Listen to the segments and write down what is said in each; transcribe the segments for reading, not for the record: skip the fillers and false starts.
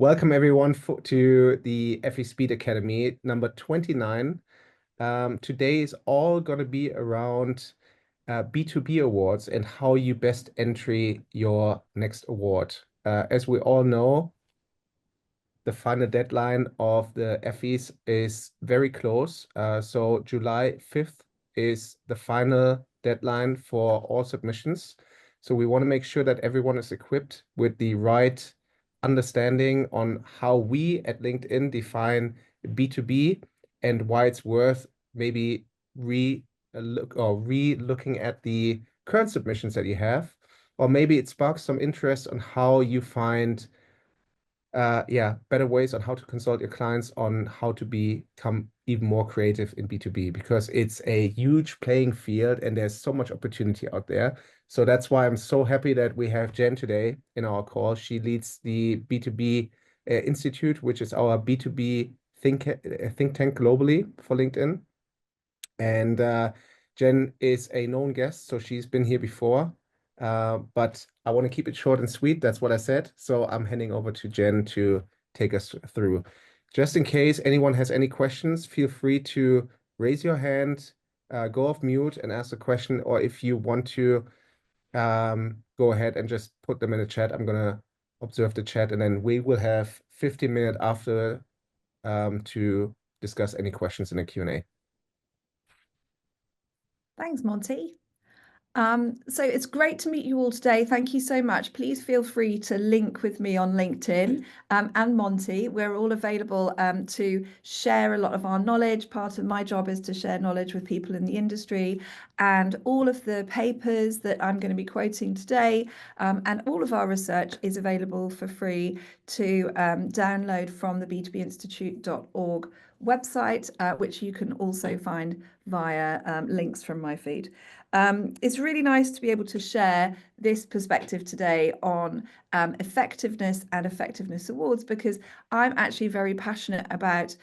Welcome everyone to the Effie Speed Academy number 29. Today is all going to be around B2B awards and how you best entry your next award. As we all know, the final deadline of the Effies is very close. So July 5th is the final deadline for all submissions. So we want to make sure that everyone is equipped with the right understanding on how we at LinkedIn define B2B and why it's worth maybe re-looking at the current submissions that you have, or maybe it sparks some interest on how you find better ways on how to consult your clients on how to become even more creative in B2B, because it's a huge playing field and there's so much opportunity out there. So that's why I'm so happy that we have Jen today in our call. She leads the B2B Institute, which is our B2B think tank globally for LinkedIn. And Jen is a known guest, so she's been here before. But I want to keep it short and sweet. That's what I said. So I'm handing over to Jen to take us through. Just in case anyone has any questions, feel free to raise your hand, go off mute and ask a question. Or if you want to go ahead and just put them in the chat, I'm going to observe the chat. And then we will have 15 minutes after to discuss any questions in the Q&A. Thanks, Monty. So it's great to meet you all today. Thank you so much. Please feel free to link with me on LinkedIn and Monty. We're all available to share a lot of our knowledge. Part of my job is to share knowledge with people in the industry, and all of the papers that I'm going to be quoting today and all of our research is available for free to download from the b2binstitute.org website, which you can also find via links from my feed. It's really nice to be able to share this perspective today on effectiveness and effectiveness awards, because I'm actually very passionate about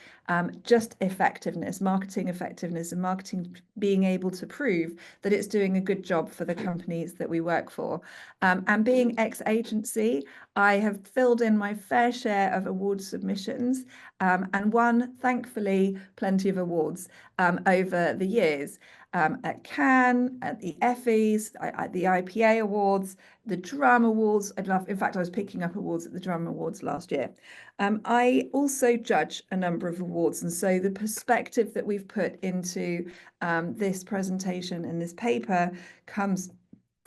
just effectiveness, marketing effectiveness, and marketing being able to prove that it's doing a good job for the companies that we work for. And being ex-agency, I have filled in my fair share of award submissions and won, thankfully, plenty of awards over the years. At Cannes, at the Effies, at the IPA Awards, the Drum Awards. In fact, I was picking up awards at the Drum Awards last year. I also judge a number of awards, and so the perspective that we've put into this presentation and this paper comes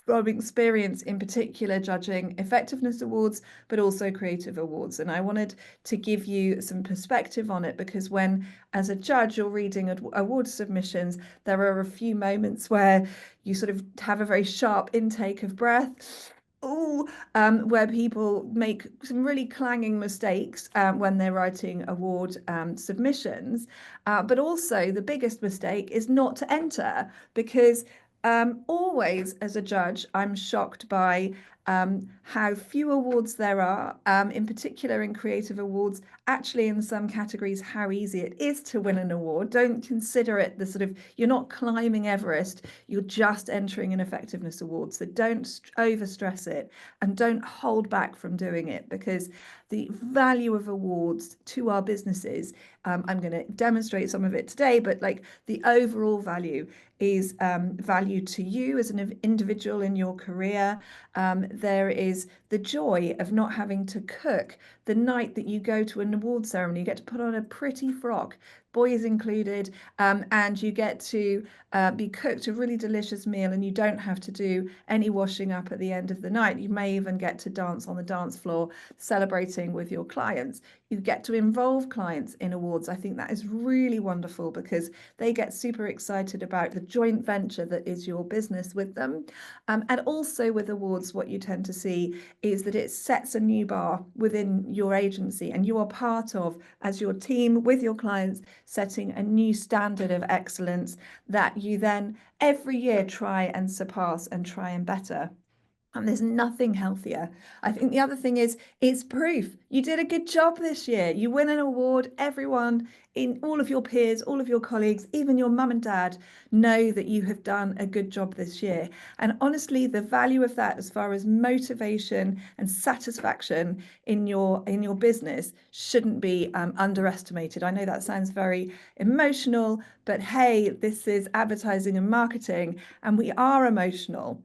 from experience, in particular judging effectiveness awards, but also creative awards. And I wanted to give you some perspective on it, because when, as a judge, you're reading award submissions, there are a few moments where you sort of have a very sharp intake of breath. Where people make some really clanging mistakes when they're writing award submissions. But also the biggest mistake is not to enter, because always as a judge, I'm shocked by how few awards there are, in particular in creative awards. Actually, in some categories, how easy it is to win an award. Don't consider it the sort of, you're not climbing Everest, you're just entering an effectiveness award. So don't overstress it and don't hold back from doing it, because the value of awards to our businesses, I'm going to demonstrate some of it today, but like the overall value is value to you as an individual in your career. There is the joy of not having to cook the night that you go to an award ceremony. You get to put on a pretty frock, boys included, and you get to be cooked a really delicious meal, and you don't have to do any washing up at the end of the night. You may even get to dance on the dance floor celebrating with your clients. You get to involve clients in awards. I think that is really wonderful, because they get super excited about the joint venture that is your business with them. And also with awards, what you tend to see is that it sets a new bar within your agency, and you are part of, as your team with your clients, setting a new standard of excellence that you then every year try and surpass and try and better. And there's nothing healthier. I think the other thing is, it's proof. You did a good job this year. You win an award. Everyone, in all of your peers, all of your colleagues, even your mum and dad, know that you have done a good job this year. And honestly, the value of that as far as motivation and satisfaction in your business shouldn't be underestimated. I know that sounds very emotional, but hey, this is advertising and marketing, and we are emotional.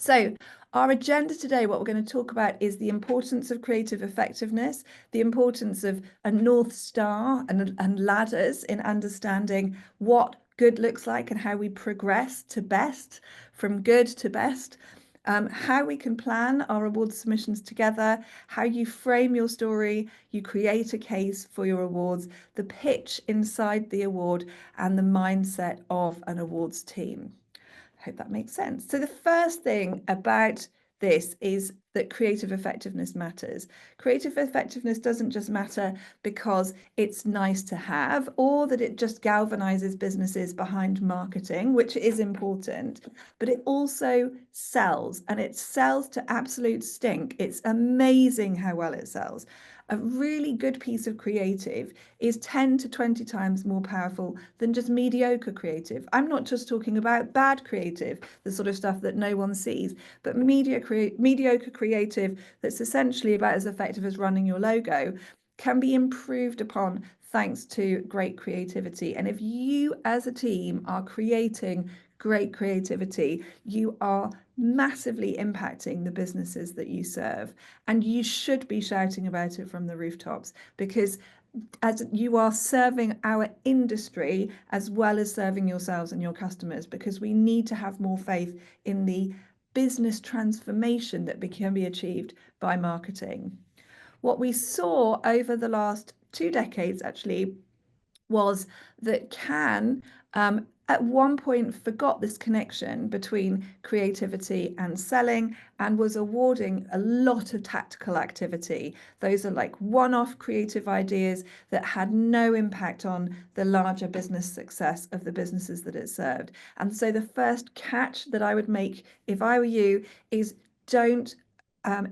So our agenda today, what we're going to talk about is the importance of creative effectiveness, the importance of a North Star and ladders in understanding what good looks like and how we progress to best, from good to best, how we can plan our award submissions together, how you frame your story, you create a case for your awards, the pitch inside the award, and the mindset of an awards team. I hope that makes sense. So the first thing about this is that creative effectiveness matters. Creative effectiveness doesn't just matter because it's nice to have, or that it just galvanizes businesses behind marketing, which is important, but it also sells, and it sells to absolute stink. It's amazing how well it sells. A really good piece of creative is 10 to 20 times more powerful than just mediocre creative. I'm not just talking about bad creative, the sort of stuff that no one sees, but mediocre creative that's essentially about as effective as running your logo can be improved upon thanks to great creativity. And if you as a team are creating great creativity, you are massively impacting the businesses that you serve. And you should be shouting about it from the rooftops, because as you are serving our industry as well as serving yourselves and your customers, because we need to have more faith in the business transformation that can be achieved by marketing. What we saw over the last 2 decades actually was that Cannes at one point forgot this connection between creativity and selling and was awarding a lot of tactical activity. Those are like one-off creative ideas that had no impact on the larger business success of the businesses that it served. And so the first catch that I would make if I were you is don't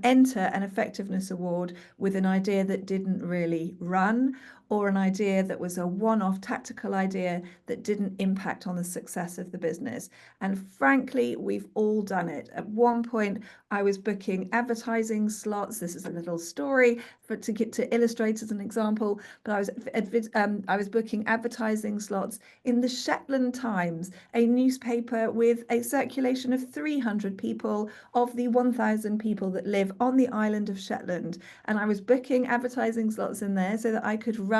enter an effectiveness award with an idea that didn't really run, or an idea that was a one-off tactical idea that didn't impact on the success of the business. And frankly, we've all done it. At one point, I was booking advertising slots. This is a little story to illustrate as an example, but I was booking advertising slots in the Shetland Times, a newspaper with a circulation of 300 people of the 1,000 people that live on the island of Shetland. And I was booking advertising slots in there so that I could run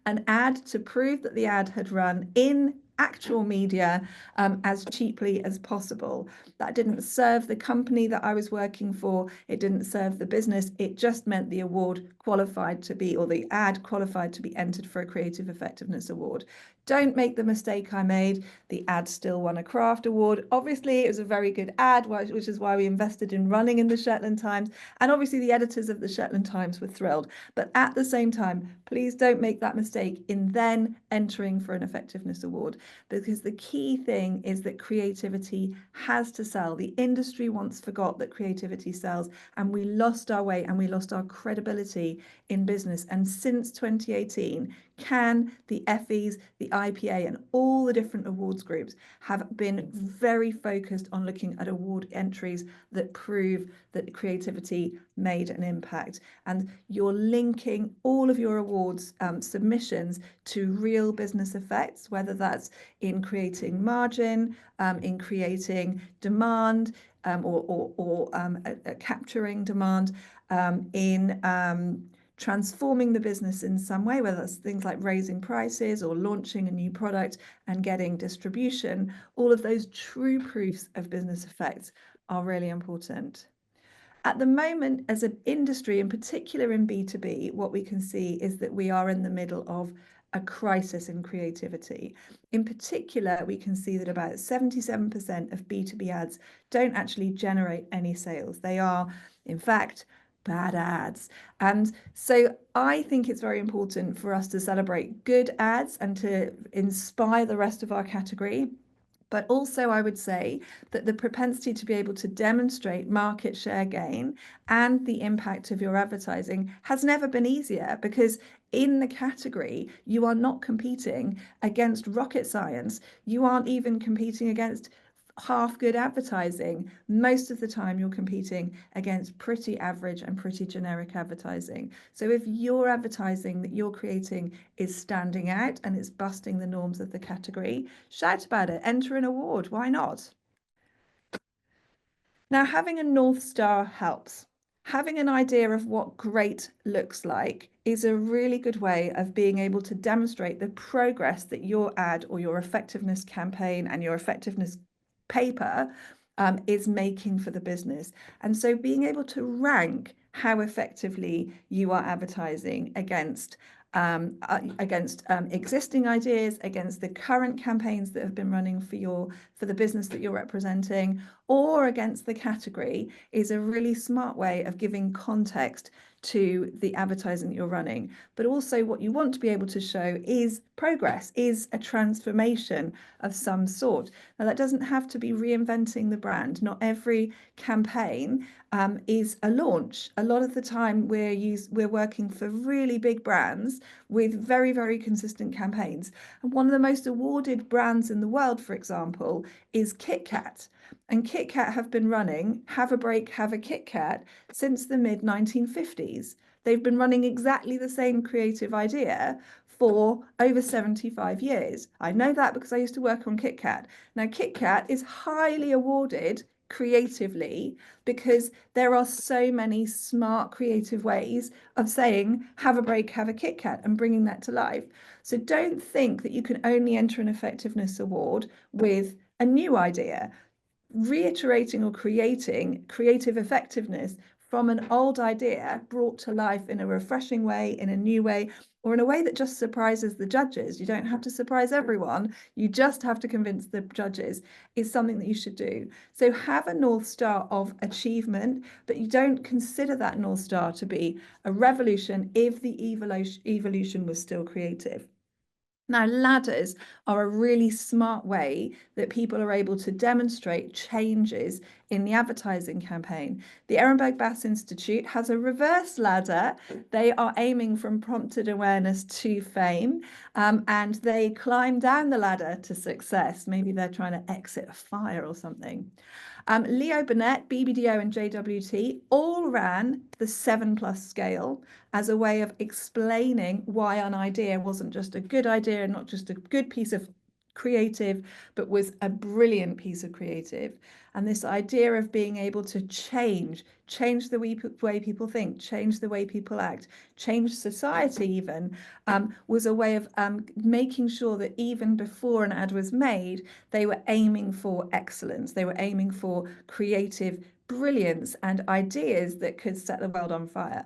an ad to prove that the ad had run in actual media as cheaply as possible. That didn't serve the company that I was working for. It didn't serve the business. It just meant the award qualified to be, or the ad qualified to be entered for a creative effectiveness award. Don't make the mistake I made. The ad still won a craft award. Obviously, it was a very good ad, which is why we invested in running in the Shetland Times. And obviously, the editors of the Shetland Times were thrilled. But at the same time, please don't make that mistake in then entering for an effectiveness award, because the key thing is that creativity has to sell. The industry once forgot that creativity sells, and we lost our way and we lost our credibility in business. And since 2018, Cannes, the Effies, the IPA, and all the different awards groups have been very focused on looking at award entries that prove that creativity made an impact. And you're linking all of your awards submissions to real business effects, whether that's in creating margin, in creating demand, or capturing demand, in transforming the business in some way, whether that's things like raising prices or launching a new product and getting distribution. All of those true proofs of business effects are really important. At the moment, as an industry, in particular in B2B, what we can see is that we are in the middle of a crisis in creativity. In particular, we can see that about 77% of B2B ads don't actually generate any sales. They are, in fact, bad ads. And so I think it's very important for us to celebrate good ads and to inspire the rest of our category. But also, I would say that the propensity to be able to demonstrate market share gain and the impact of your advertising has never been easier, because in the category, you are not competing against rocket science. You aren't even competing against half good advertising. Most of the time you're competing against pretty average and pretty generic advertising. So if your advertising that you're creating is standing out and it's busting the norms of the category, shout about it, enter an award, why not? Now, having a North Star helps. Having an idea of what great looks like is a really good way of being able to demonstrate the progress that your ad or your effectiveness campaign and your effectiveness paper is making for the business. And so being able to rank how effectively you are advertising against existing ideas, against the current campaigns that have been running for the business that you're representing, or against the category, is a really smart way of giving context to the advertising that you're running. But also what you want to be able to show is progress, is a transformation of some sort. Now, that doesn't have to be reinventing the brand. Not every campaign is a launch. A lot of the time we're working for really big brands with very, very consistent campaigns. And one of the most awarded brands in the world, for example, is Kit Kat. And Kit Kat have been running Have a Break, Have a Kit Kat since the mid-1950s. They've been running exactly the same creative idea for over 75 years. I know that because I used to work on Kit Kat. Now, Kit Kat is highly awarded creatively because there are so many smart creative ways of saying have a break, have a Kit Kat, and bringing that to life. So don't think that you can only enter an effectiveness award with a new idea. Reiterating or creating creative effectiveness from an old idea brought to life in a refreshing way, in a new way, or in a way that just surprises the judges. You don't have to surprise everyone. You just have to convince the judges, is something that you should do. So have a North Star of achievement, but you don't consider that North Star to be a revolution if the evolution was still creative. Now, ladders are a really smart way that people are able to demonstrate changes in the advertising campaign. The Ehrenberg Bass Institute has a reverse ladder. They are aiming from prompted awareness to fame, and they climb down the ladder to success. Maybe they're trying to exit a fire or something. Leo Burnett, BBDO and JWT all ran the 7+ scale as a way of explaining why an idea wasn't just a good idea and not just a good piece of creative, but was a brilliant piece of creative. And this idea of being able to change the way people think, change the way people act, change society even, was a way of making sure that even before an ad was made, they were aiming for excellence. They were aiming for creative brilliance and ideas that could set the world on fire.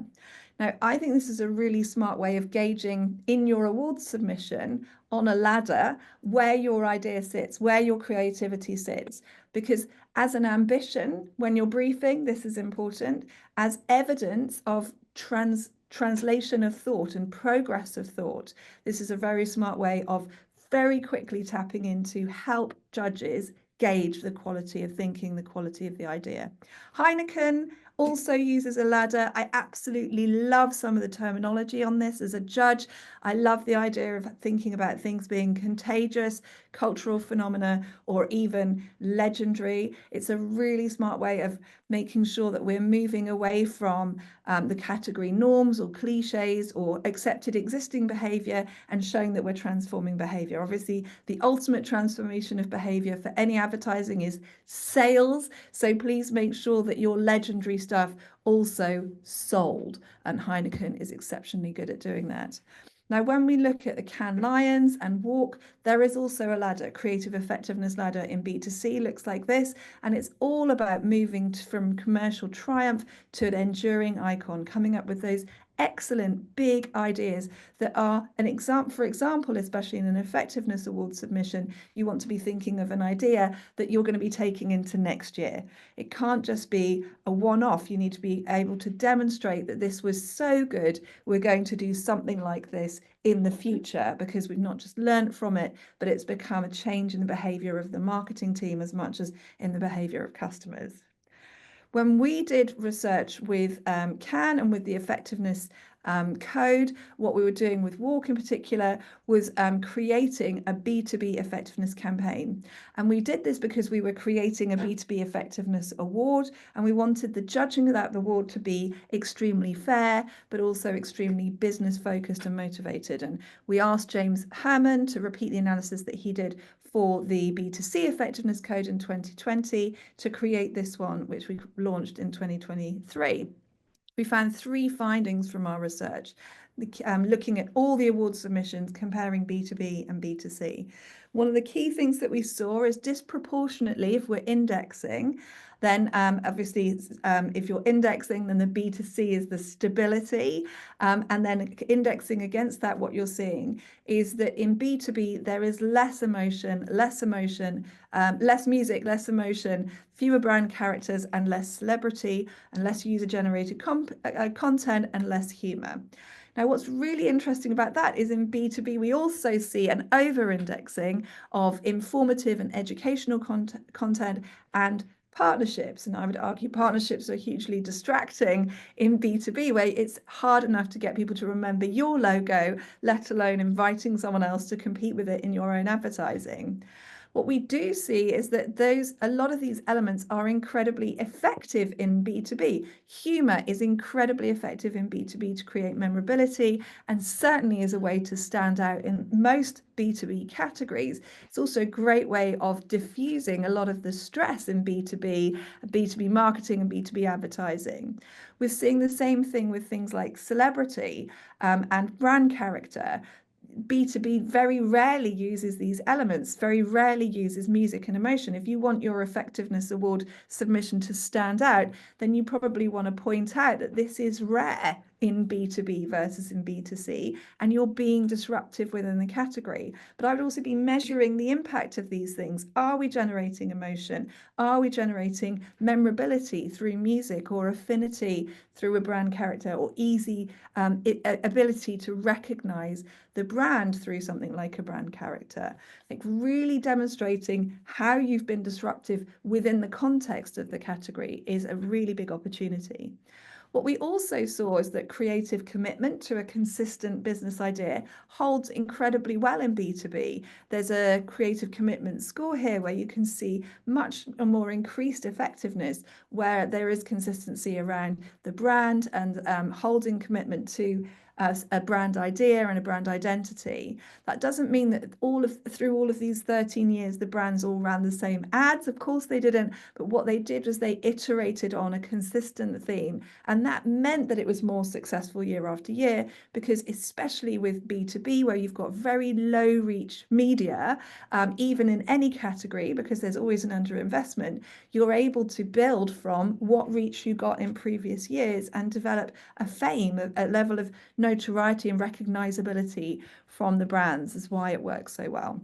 Now, I think this is a really smart way of gauging in your awards submission on a ladder where your idea sits, where your creativity sits, because as an ambition, when you're briefing, this is important, as evidence of translation of thought and progress of thought. This is a very smart way of very quickly tapping into help judges gauge the quality of thinking, the quality of the idea. Heineken also uses a ladder. I absolutely love some of the terminology on this as a judge. I love the idea of thinking about things being contagious, cultural phenomena, or even legendary. It's a really smart way of making sure that we're moving away from the category norms or cliches or accepted existing behavior and showing that we're transforming behavior. Obviously, the ultimate transformation of behavior for any advertising is sales. So please make sure that your legendary stuff also sold. And Heineken is exceptionally good at doing that. Now, when we look at the Cannes Lions and Walk, there is also a ladder, creative effectiveness ladder in B2C, looks like this, and it's all about moving from commercial triumph to an enduring icon, coming up with those excellent big ideas that are an example. For example, especially in an effectiveness award submission, you want to be thinking of an idea that you're going to be taking into next year. It can't just be a one-off. You need to be able to demonstrate that this was so good, we're going to do something like this in the future, because we've not just learned from it, but it's become a change in the behavior of the marketing team as much as in the behavior of customers. When we did research with CAN and with the effectiveness code, what we were doing with Walk in particular was creating a B2B effectiveness campaign. And we did this because we were creating a B2B effectiveness award, and we wanted the judging of that award to be extremely fair, but also extremely business focused and motivated. And we asked James Herman to repeat the analysis that he did for the B2C effectiveness code in 2020 to create this one, which we launched in 2023. We found 3 findings from our research, looking at all the award submissions, comparing B2B and B2C. One of the key things that we saw is disproportionately, if we're indexing, then obviously if you're indexing, then the B2C is the stability. And then indexing against that, what you're seeing is that in B2B, there is less emotion, less music, less emotion, fewer brand characters and less celebrity and less user-generated content and less humor. Now, what's really interesting about that is in B2B, we also see an over-indexing of informative and educational content and partnerships. And I would argue partnerships are hugely distracting in B2B, where it's hard enough to get people to remember your logo, let alone inviting someone else to compete with it in your own advertising. What we do see is that a lot of these elements are incredibly effective in B2B. Humor is incredibly effective in B2B to create memorability, and certainly is a way to stand out in most B2B categories. It's also a great way of diffusing a lot of the stress in B2B marketing and B2B advertising. We're seeing the same thing with things like celebrity and brand character. B2B very rarely uses these elements, very rarely uses music and emotion. If you want your effectiveness award submission to stand out, then you probably want to point out that this is rare in B2B versus in B2C, and you're being disruptive within the category. But I would also be measuring the impact of these things. Are we generating emotion? Are we generating memorability through music, or affinity through a brand character, or easy ability to recognize the brand through something like a brand character? Like really demonstrating how you've been disruptive within the context of the category is a really big opportunity. What we also saw is that creative commitment to a consistent business idea holds incredibly well in B2B. There's a creative commitment score here where you can see much more increased effectiveness where there is consistency around the brand and holding commitment to a brand idea and a brand identity. That doesn't mean that through all of these 13 years, the brands all ran the same ads. Of course they didn't, but what they did was they iterated on a consistent theme. And that meant that it was more successful year after year, because especially with B2B, where you've got very low reach media, even in any category, because there's always an underinvestment, you're able to build from what reach you got in previous years and develop a fame, a level of notoriety and recognizability from the brands, is why it works so well.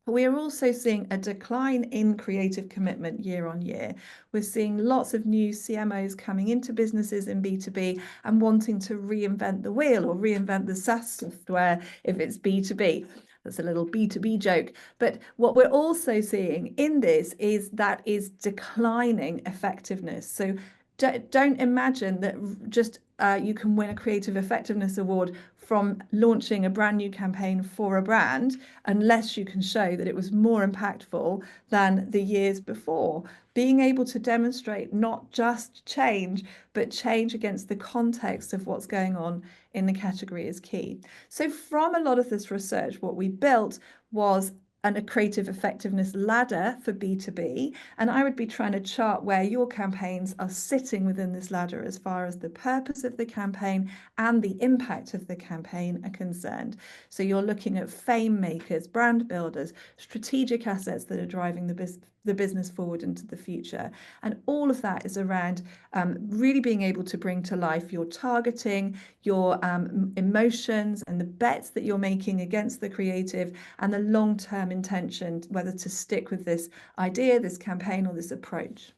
We are also seeing a decline in creative commitment year on year. We're seeing lots of new CMOs coming into businesses in B2B and wanting to reinvent the wheel, or reinvent the SaaS software if it's B2B. That's a little B2B joke. But what we're also seeing in this is declining effectiveness. So don't imagine that just you can win a creative effectiveness award from launching a brand new campaign for a brand unless you can show that it was more impactful than the years before. Being able to demonstrate not just change, but change against the context of what's going on in the category is key. So from a lot of this research, what we built was a creative effectiveness ladder for B2B. And I would be trying to chart where your campaigns are sitting within this ladder as far as the purpose of the campaign and the impact of the campaign are concerned. So you're looking at fame makers, brand builders, strategic assets that are driving the business forward into the future. And all of that is around really being able to bring to life your targeting, your emotions, and the bets that you're making against the creative, and the long-term intention, whether to stick with this idea, this campaign, or this approach.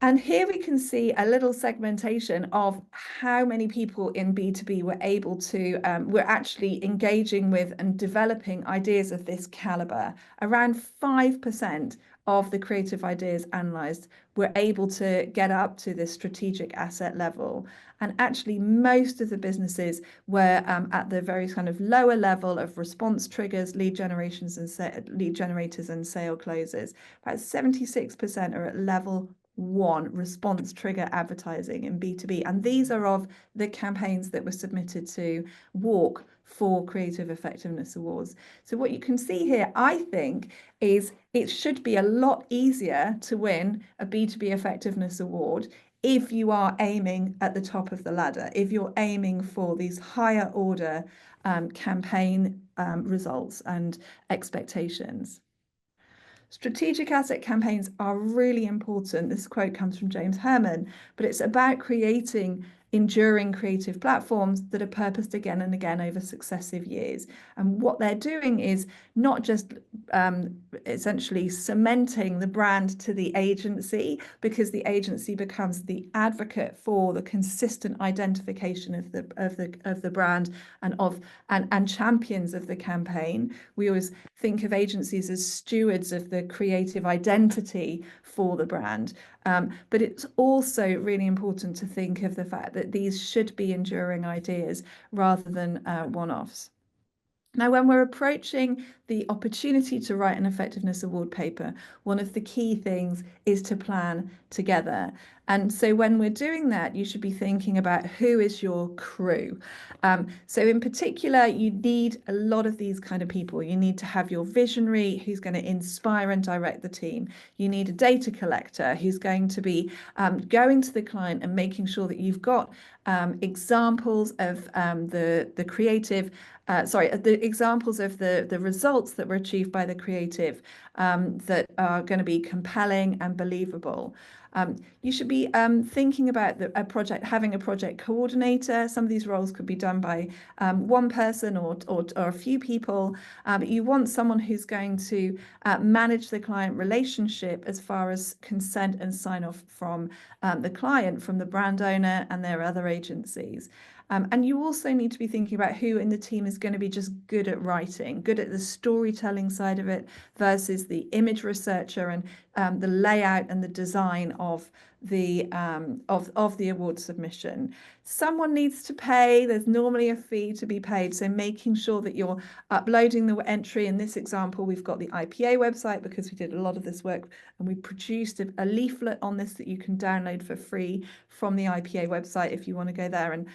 And here we can see a little segmentation of how many people in B2B were able to, were actually engaging with and developing ideas of this caliber. Around 5% of the creative ideas analysed were able to get up to this strategic asset level. And actually most of the businesses were at the very kind of lower level of response triggers, lead generators and sale closes. About 76% are at level 1, response trigger advertising in B2B. And these are of the campaigns that were submitted to WARC for Creative Effectiveness Awards. So what you can see here, I think, is it should be a lot easier to win a B2B Effectiveness Award if you are aiming at the top of the ladder, if you're aiming for these higher order campaign results and expectations. Strategic asset campaigns are really important. This quote comes from James Herman, but it's about creating enduring creative platforms that are purposed again and again over successive years. And what they're doing is not just essentially cementing the brand to the agency, because the agency becomes the advocate for the consistent identification of the brand and champions of the campaign. We always think of agencies as stewards of the creative identity for the brand. But it's also really important to think of the fact that these should be enduring ideas rather than one-offs. Now, when we're approaching the opportunity to write an effectiveness award paper, one of the key things is to plan together. And so when we're doing that, you should be thinking about who is your crew. So in particular, you need a lot of these kind of people. You need to have your visionary who's going to inspire and direct the team. You need a data collector who's going to be going to the client and making sure that you've got examples of the creative, the examples of the results that were achieved by the creative that are going to be compelling and believable. You should be thinking about having a project coordinator. Some of these roles could be done by one person or a few people, but you want someone who's going to manage the client relationship as far as consent and sign off from the client, from the brand owner and their other agencies. And you also need to be thinking about who in the team is going to be just good at writing, good at the storytelling side of it versus the image researcher and the layout and the design of the award submission. Someone needs to pay. There's normally a fee to be paid. So making sure that you're uploading the entry. In this example, we've got the IPA website because we did a lot of this work and we produced a leaflet on this that you can download for free from the IPA website if you want to go there. And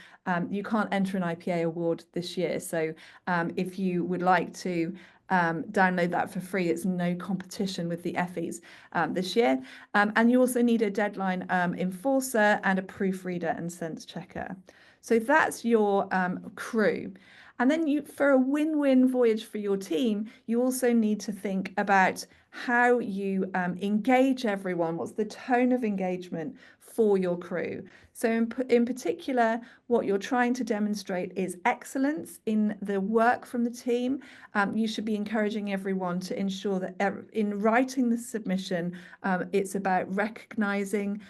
you can't enter an IPA award this year. So if you would like to download that for free, it's no competition with the Effies this year. And you also need a deadline enforcer and a proofreader and sense checker. So that's your crew. And then for a win-win voyage for your team, you also need to think about how you engage everyone. What's the tone of engagement for your crew? So in particular, what you're trying to demonstrate is excellence in the work from the team. You should be encouraging everyone to ensure that in writing the submission, it's about recognizing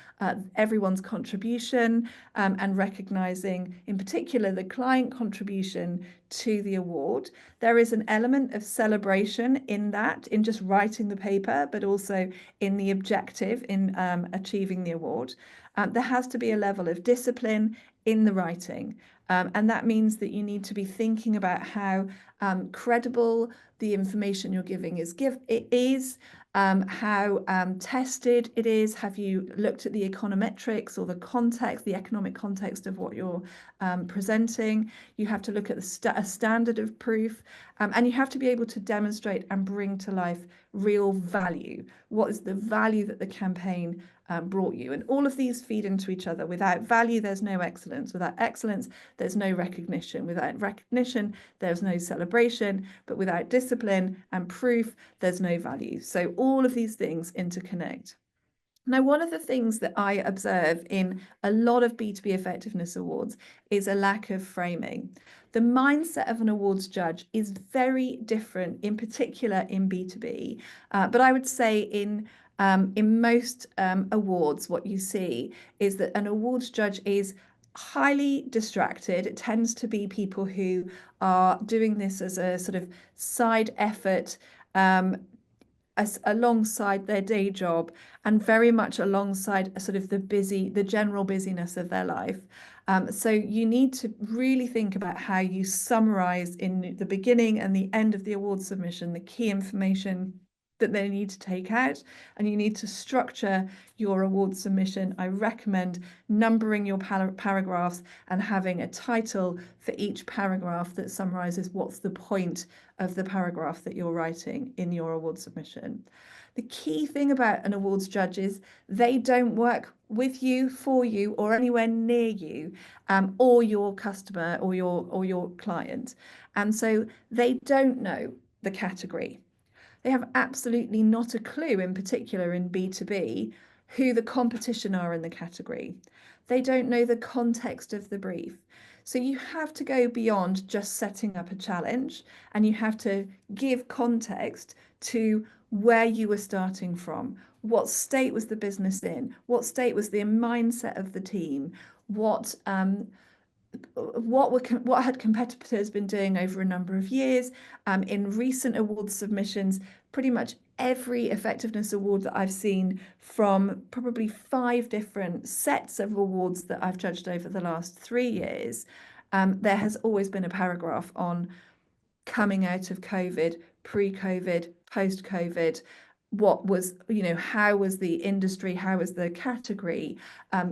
everyone's contribution and recognizing in particular the client contribution to the award. There is an element of celebration in that, in just writing the paper, but also in the objective in achieving the award. There has to be a level of discipline in the writing. And that means that you need to be thinking about how credible the information you're giving is, how tested it is. Have you looked at the econometrics or the context, the economic context of what you're presenting? You have to look at a standard of proof, and you have to be able to demonstrate and bring to life real value. What is the value that the campaign brought you? And all of these feed into each other. Without value, there's no excellence. Without excellence, there's no recognition. Without recognition, there's no celebration. But without discipline and proof, there's no value. So all of these things interconnect. Now, one of the things that I observe in a lot of B2B effectiveness awards is a lack of framing. The mindset of an awards judge is very different, in particular in B2B, but I would say in In most awards, what you see is that an awards judge is highly distracted. It tends to be people who are doing this as a sort of side effort, alongside their day job, and very much alongside sort of the general busyness of their life. So you need to really think about how you summarize in the beginning and the end of the award submission the key information that they need to take out, and you need to structure your award submission. I recommend numbering your paragraphs and having a title for each paragraph that summarizes what's the point of the paragraph that you're writing in your award submission. The key thing about an awards judge is they don't work with you, for you, or anywhere near you, or your customer or your client. And so they don't know the category. They have absolutely not a clue, in particular in B2B, who the competition are in the category. They don't know the context of the brief. So you have to go beyond just setting up a challenge, and you have to give context to where you were starting from. What state was the business in? What state was the mindset of the team? What had competitors been doing over a number of years? In recent award submissions, pretty much every effectiveness award that I've seen from probably 5 different sets of awards that I've judged over the last 3 years, there has always been a paragraph on coming out of COVID, pre-COVID, post-COVID. What was, how was the industry, how was the category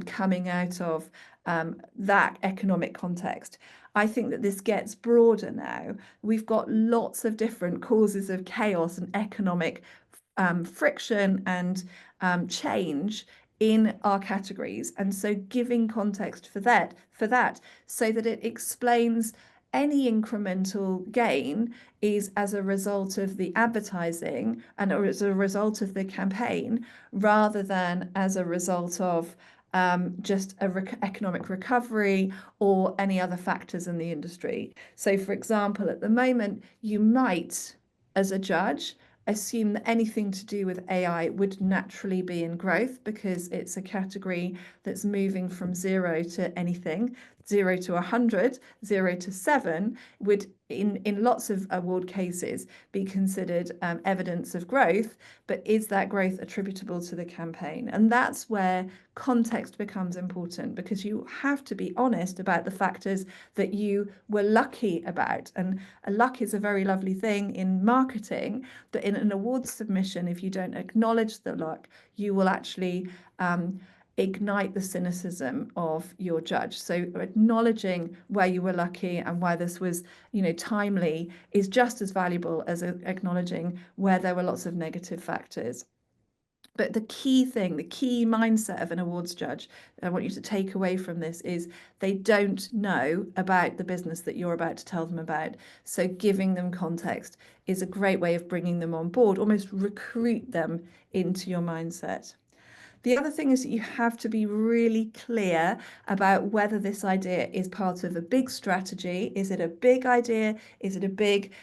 coming out of that economic context? I think that this gets broader now. We've got lots of different causes of chaos and economic friction and change in our categories, and so giving context for that so that it explains any incremental gain is as a result of the advertising and or as a result of the campaign, rather than as a result of just economic recovery or any other factors in the industry. So, for example, at the moment, you might, as a judge, assume that anything to do with AI would naturally be in growth because it's a category that's moving from 0 to anything. 0 to 100, 0 to 7 would, in lots of award cases, be considered evidence of growth. But is that growth attributable to the campaign? And that's where context becomes important, because you have to be honest about the factors that you were lucky about. And luck is a very lovely thing in marketing, but in an award submission, if you don't acknowledge the luck, you will actually ignite the cynicism of your judge. So acknowledging where you were lucky and why this was, timely, is just as valuable as acknowledging where there were lots of negative factors. But the key thing, the key mindset of an awards judge that I want you to take away from this is they don't know about the business that you're about to tell them about. So giving them context is a great way of bringing them on board, almost recruit them into your mindset. The other thing is that you have to be really clear about whether this idea is part of a big strategy. Is it a big idea? Is it a big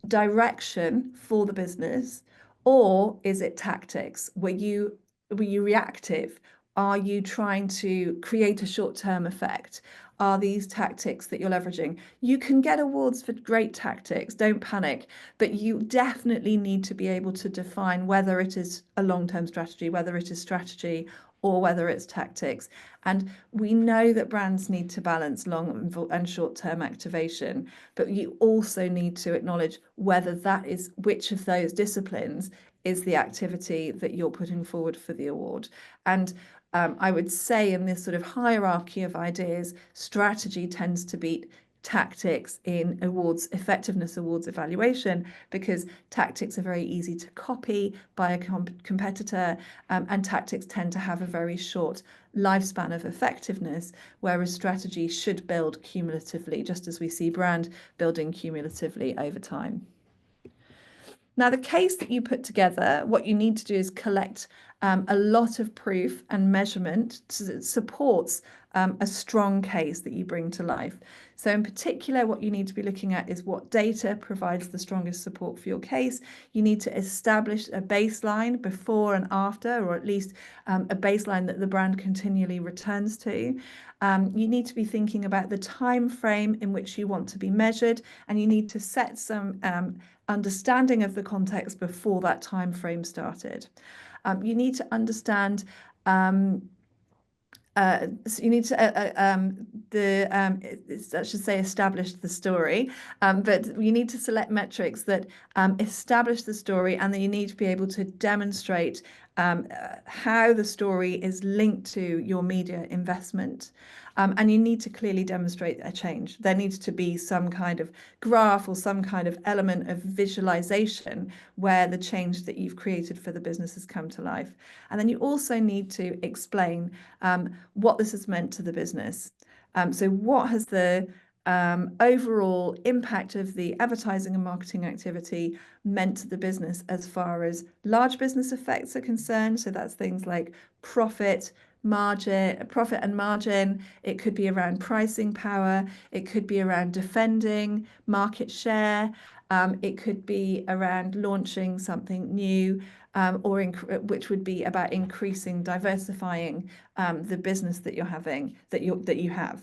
direction for the business? Or is it tactics? Were you reactive? Are you trying to create a short-term effect? Are these tactics that you're leveraging? You can get awards for great tactics, don't panic, but you definitely need to be able to define whether it is a long-term strategy, whether it is strategy, or whether it's tactics. And we know that brands need to balance long and short-term activation, but you also need to acknowledge whether that is, which of those disciplines is the activity that you're putting forward for the award. And I would say in this sort of hierarchy of ideas, strategy tends to beat tactics in awards, effectiveness awards evaluation, because tactics are very easy to copy by a competitor, and tactics tend to have a very short lifespan of effectiveness, whereas strategy should build cumulatively, just as we see brand building cumulatively over time. Now, the case that you put together, what you need to do is collect a lot of proof and measurement that supports a strong case that you bring to life. So in particular, what you need to be looking at is what data provides the strongest support for your case. You need to establish a baseline before and after, or at least a baseline that the brand continually returns to. You need to be thinking about the time frame in which you want to be measured, and you need to set some understanding of the context before that time frame started. You need to understand so you need to I should say establish the story, but you need to select metrics that establish the story, and then you need to be able to demonstrate how the story is linked to your media investment. And you need to clearly demonstrate a change. There needs to be some kind of graph or some kind of element of visualization where the change that you've created for the business has come to life. And then you also need to explain what this has meant to the business. So what has the overall impact of the advertising and marketing activity meant to the business as far as large business effects are concerned? So that's things like profit and margin. It could be around pricing power. It could be around defending market share. It could be around launching something new, which would be about increasing, diversifying the business that you're having, that you have.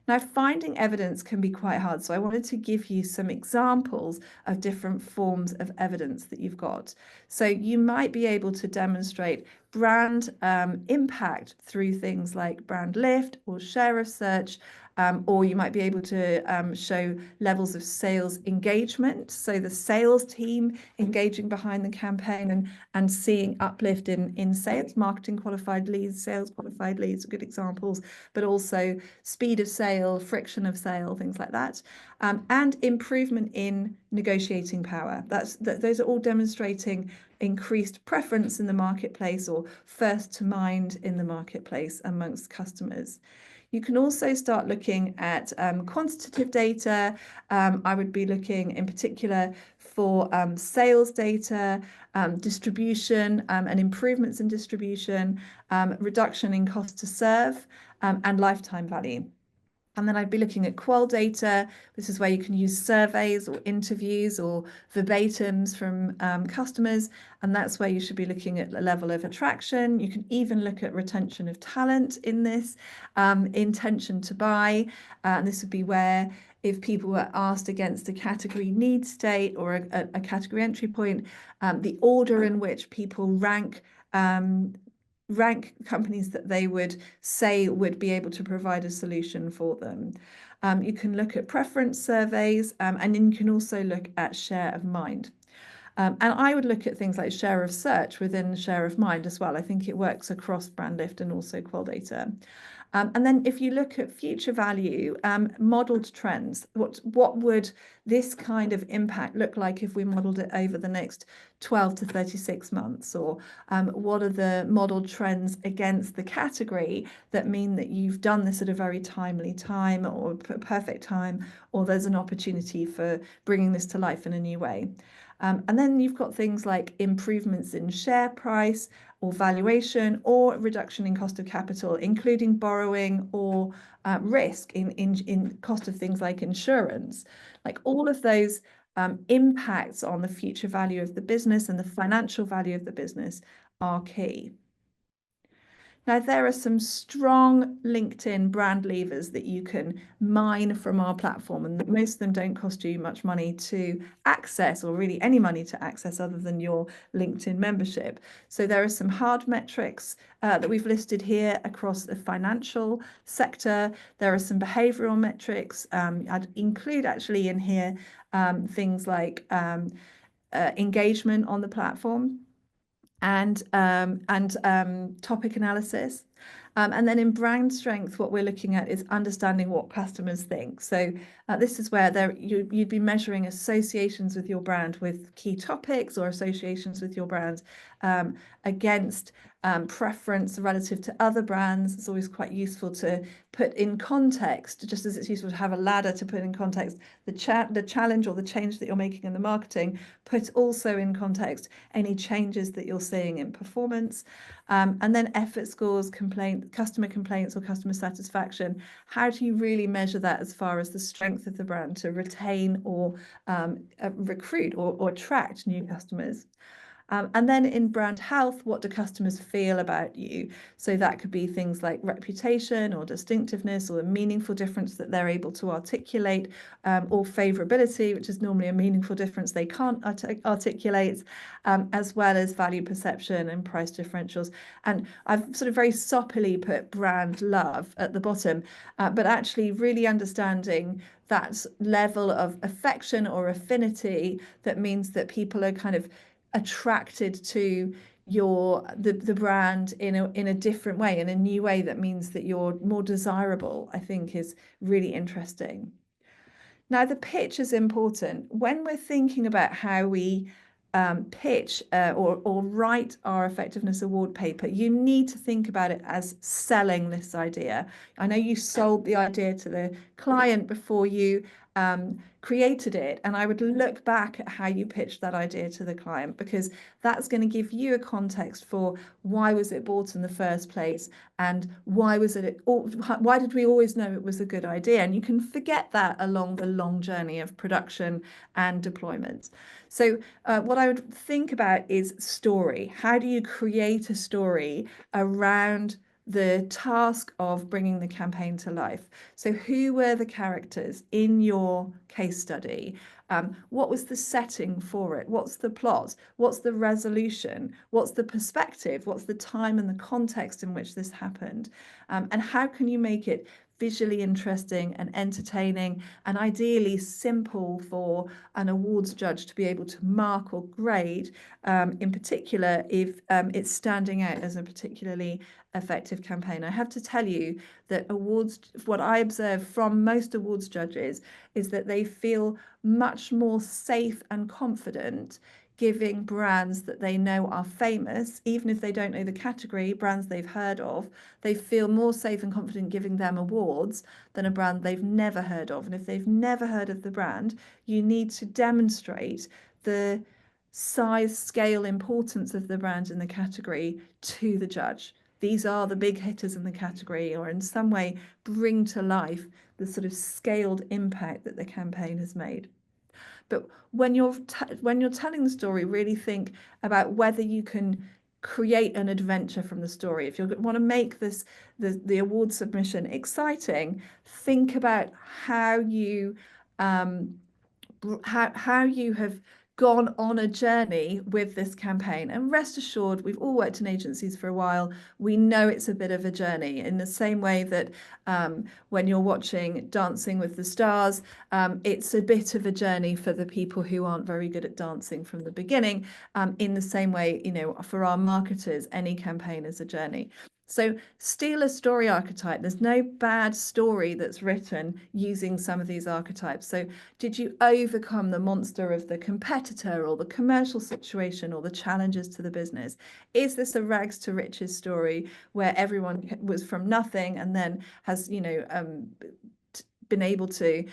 Now, finding evidence can be quite hard, so I wanted to give you some examples of different forms of evidence that you've got. So you might be able to demonstrate brand impact through things like brand lift or share of search, or you might be able to show levels of sales engagement. So the sales team engaging behind the campaign and seeing uplift in sales, marketing qualified leads, sales qualified leads are good examples, but also speed of sale, friction of sale, things like that. And improvement in negotiating power. Those are all demonstrating increased preference in the marketplace or first to mind in the marketplace amongst customers. You can also start looking at quantitative data. I would be looking in particular for sales data, distribution and improvements in distribution, reduction in cost to serve, and lifetime value. And then I'd be looking at qual data. This is where you can use surveys or interviews or verbatims from customers. And that's where you should be looking at the level of attraction. You can even look at retention of talent in this, intention to buy. And this would be where if people were asked against a category need state or a category entry point, the order in which people rank companies that they would say would be able to provide a solution for them. You can look at preference surveys, and then you can also look at share of mind. And I would look at things like share of search within share of mind as well. I think it works across brand lift and also qual data. And then if you look at future value, modeled trends, what would this kind of impact look like if we modeled it over the next 12 to 36 months? Or what are the modeled trends against the category that mean that you've done this at a very timely time or perfect time, or there's an opportunity for bringing this to life in a new way? And then you've got things like improvements in share price or valuation or reduction in cost of capital, including borrowing or risk in cost of things like insurance. Like all of those impacts on the future value of the business and the financial value of the business are key. Now, there are some strong LinkedIn brand levers that you can mine from our platform, and most of them don't cost you much money to access, or really any money to access other than your LinkedIn membership. So there are some hard metrics that we've listed here across the financial sector. There are some behavioral metrics. I'd include actually in here things like engagement on the platform, and topic analysis. And then in brand strength, what we're looking at is understanding what customers think. So this is where you'd be measuring associations with your brand with key topics, or associations with your brand against preference relative to other brands. It's always quite useful to put in context, just as it's useful to have a ladder to put in context the challenge or the change that you're making in the marketing, put also in context any changes that you're seeing in performance. And then effort scores, complaints, customer complaints or customer satisfaction, how do you really measure that as far as the strength of the brand to retain or recruit or attract new customers? And then in brand health, what do customers feel about you? So that could be things like reputation or distinctiveness or a meaningful difference that they're able to articulate, or favorability, which is normally a meaningful difference they can't articulate, as well as value perception and price differentials. And I've sort of very soppily put brand love at the bottom, but actually really understanding that level of affection or affinity that means that people are kind of attracted to the brand in a different way, in a new way that means that you're more desirable, I think is really interesting. Now, the pitch is important. When we're thinking about how we pitch or write our effectiveness award paper, you need to think about it as selling this idea. I know you sold the idea to the client before you created it, and I would look back at how you pitched that idea to the client, because that's going to give you a context for why was it bought in the first place, and why did we always know it was a good idea? And you can forget that along the long journey of production and deployment. So what I would think about is story. How do you create a story around the task of bringing the campaign to life? So who were the characters in your case study? What was the setting for it? What's the plot? What's the resolution? What's the perspective? What's the time and the context in which this happened? And how can you make it visually interesting and entertaining, and ideally simple for an awards judge to be able to mark or grade, in particular if it's standing out as a particularly effective campaign. I have to tell you that what I observe from most awards judges is that they feel much more safe and confident giving brands that they know are famous, even if they don't know the category, brands they've heard of. They feel more safe and confident giving them awards than a brand they've never heard of. And if they've never heard of the brand, you need to demonstrate the size, scale, importance of the brand in the category to the judge. These are the big hitters in the category, or in some way bring to life the sort of scaled impact that the campaign has made. But when you're telling the story, really think about whether you can create an adventure from the story. If you want to make the award submission exciting, think about how you have gone on a journey with this campaign. And rest assured, we've all worked in agencies for a while. We know it's a bit of a journey, in the same way that when you're watching Dancing with the Stars, it's a bit of a journey for the people who aren't very good at dancing from the beginning. In the same way, for our marketers, any campaign is a journey. So steal a story archetype. There's no bad story that's written using some of these archetypes. So did you overcome the monster of the competitor or the commercial situation or the challenges to the business? Is this a rags to riches story where everyone was from nothing and then has, been able to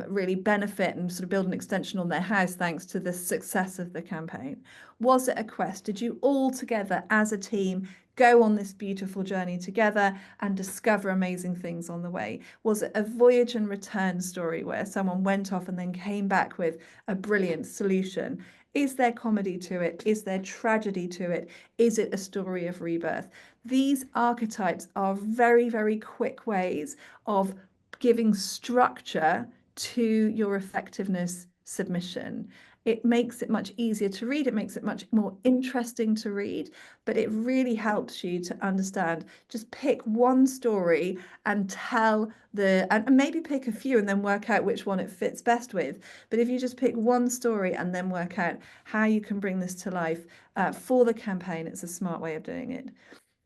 really benefit and sort of build an extension on their house thanks to the success of the campaign? Was it a quest? Did you all together as a team go on this beautiful journey together and discover amazing things on the way? Was it a voyage and return story where someone went off and then came back with a brilliant solution? Is there comedy to it? Is there tragedy to it? Is it a story of rebirth? These archetypes are very, very quick ways of giving structure to your effectiveness submission. It makes it much easier to read. It makes it much more interesting to read, but it really helps you to understand. Just pick one story and and maybe pick a few and then work out which one it fits best with. But if you just pick one story and then work out how you can bring this to life for the campaign, it's a smart way of doing it.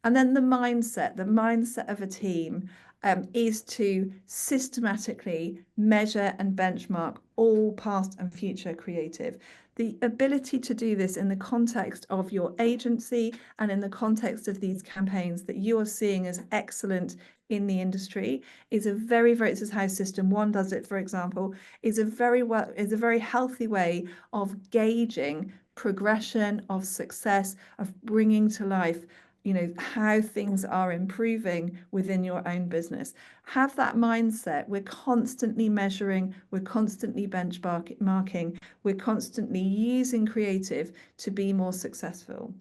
And then the mindset of a team is to systematically measure and benchmark all past and future creative. The ability to do this in the context of your agency and in the context of these campaigns that you are seeing as excellent in the industry is a very, very, this is how System 1 does it, for example, is a very healthy way of gauging progression, of success, of bringing to life how things are improving within your own business. Have that mindset. We're constantly measuring, we're constantly benchmarking, we're constantly using creative to be more successful.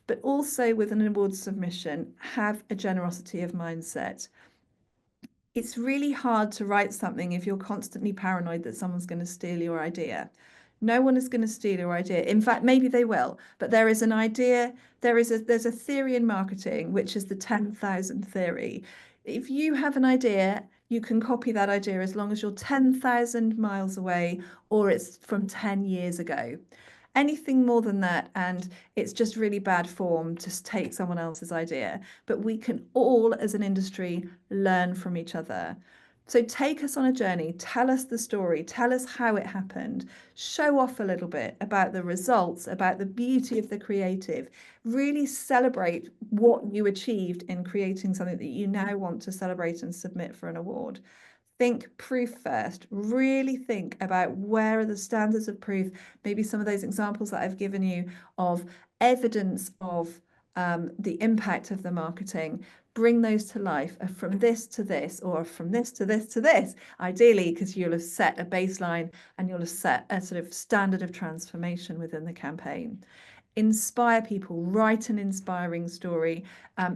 But also with an award submission, have a generosity of mindset. It's really hard to write something if you're constantly paranoid that someone's going to steal your idea. No one is going to steal your idea. In fact, maybe they will, but there is an idea, there's a theory in marketing, which is the 10,000 theory. If you have an idea, you can copy that idea as long as you're 10,000 miles away or it's from 10 years ago. Anything more than that, and it's just really bad form to take someone else's idea. But we can all, as an industry, learn from each other. So take us on a journey, tell us the story, tell us how it happened, show off a little bit about the results, about the beauty of the creative, really celebrate what you achieved in creating something that you now want to celebrate and submit for an award. Think proof first. Really think about where are the standards of proof. Maybe some of those examples that I've given you of evidence of the impact of the marketing. Bring those to life from this to this, or from this to this to this, ideally, because you'll have set a baseline and you'll have set a sort of standard of transformation within the campaign. Inspire people, write an inspiring story,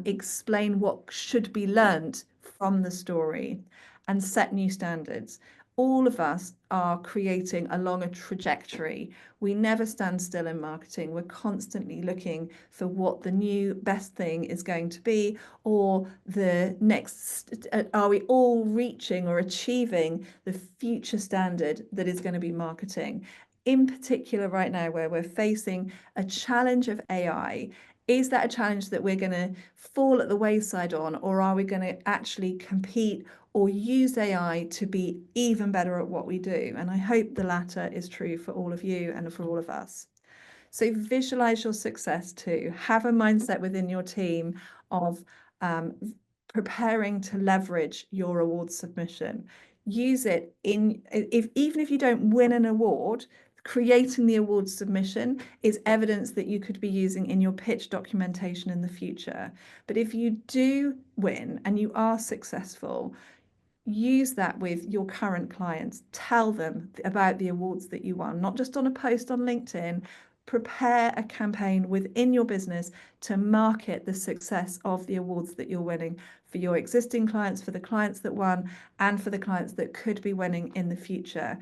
explain what should be learned from the story, and set new standards. All of us are creating along a trajectory. We never stand still in marketing. We're constantly looking for what the new best thing is going to be, or the next, are we all reaching or achieving the future standard that is going to be marketing? In particular, right now, where we're facing a challenge of AI, is that a challenge that we're going to fall at the wayside on, or are we going to actually compete or use AI to be even better at what we do? And I hope the latter is true for all of you and for all of us. So visualize your success too. Have a mindset within your team of preparing to leverage your award submission. Use it even if you don't win an award. Creating the award submission is evidence that you could be using in your pitch documentation in the future. But if you do win and you are successful, use that with your current clients. Tell them about the awards that you won, not just on a post on LinkedIn. Prepare a campaign within your business to market the success of the awards that you're winning for your existing clients, for the clients that won, and for the clients that could be winning in the future.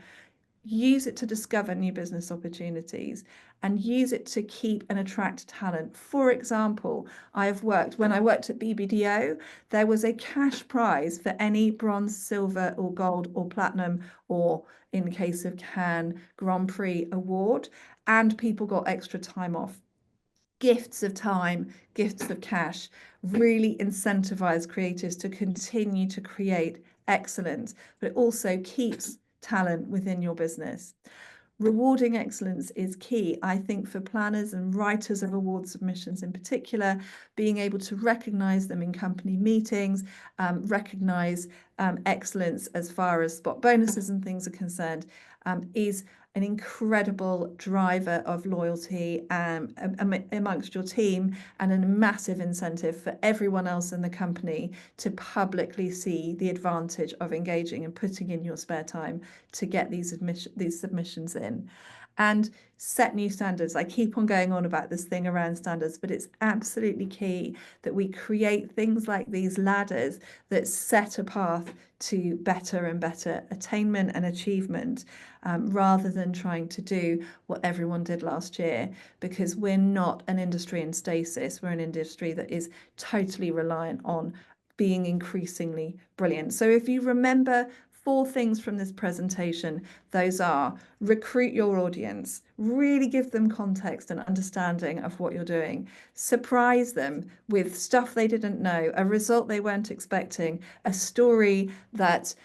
Use it to discover new business opportunities and use it to keep and attract talent. For example, when I worked at BBDO, there was a cash prize for any bronze, silver, or gold, or platinum, or in the case of Cannes, Grand Prix award, and people got extra time off. Gifts of time, gifts of cash really incentivize creatives to continue to create excellence, but it also keeps talent within your business. Rewarding excellence is key, I think, for planners and writers of award submissions in particular. Being able to recognize them in company meetings, recognize excellence as far as spot bonuses and things are concerned, is an incredible driver of loyalty amongst your team, and a massive incentive for everyone else in the company to publicly see the advantage of engaging and putting in your spare time to get these submissions in. And set new standards. I keep on going on about this thing around standards, but it's absolutely key that we create things like these ladders that set a path to better and better attainment and achievement, rather than trying to do what everyone did last year, because we're not an industry in stasis. We're an industry that is totally reliant on being increasingly brilliant. So if you remember 4 things from this presentation, those are: recruit your audience, really give them context and understanding of what you're doing, surprise them with stuff they didn't know, a result they weren't expecting, a story that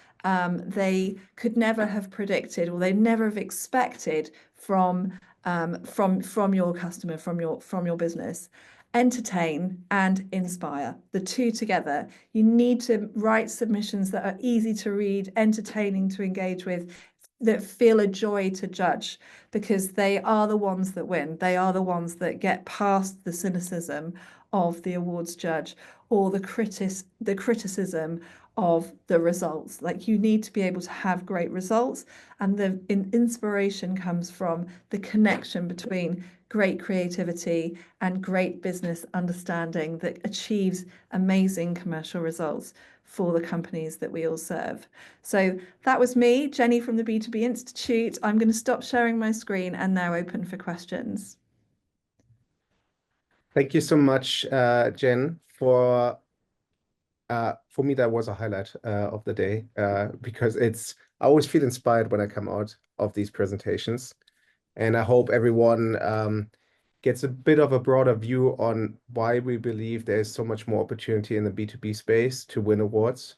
they could never have predicted or they never have expected from your customer, from your business. Entertain and inspire, the two together. You need to write submissions that are easy to read, entertaining to engage with, that feel a joy to judge, because they are the ones that win. They are the ones that get past the cynicism of the awards judge or the criticism of the results. Like, you need to be able to have great results, and the inspiration comes from the connection between great creativity and great business understanding that achieves amazing commercial results for the companies that we all serve. So that was me, Jenny from the B2B Institute. I'm going to stop sharing my screen and now open for questions. Thank you so much, Jen, for me, that was a highlight of the day because I always feel inspired when I come out of these presentations. And I hope everyone gets a bit of a broader view on why we believe there's so much more opportunity in the B2B space to win awards.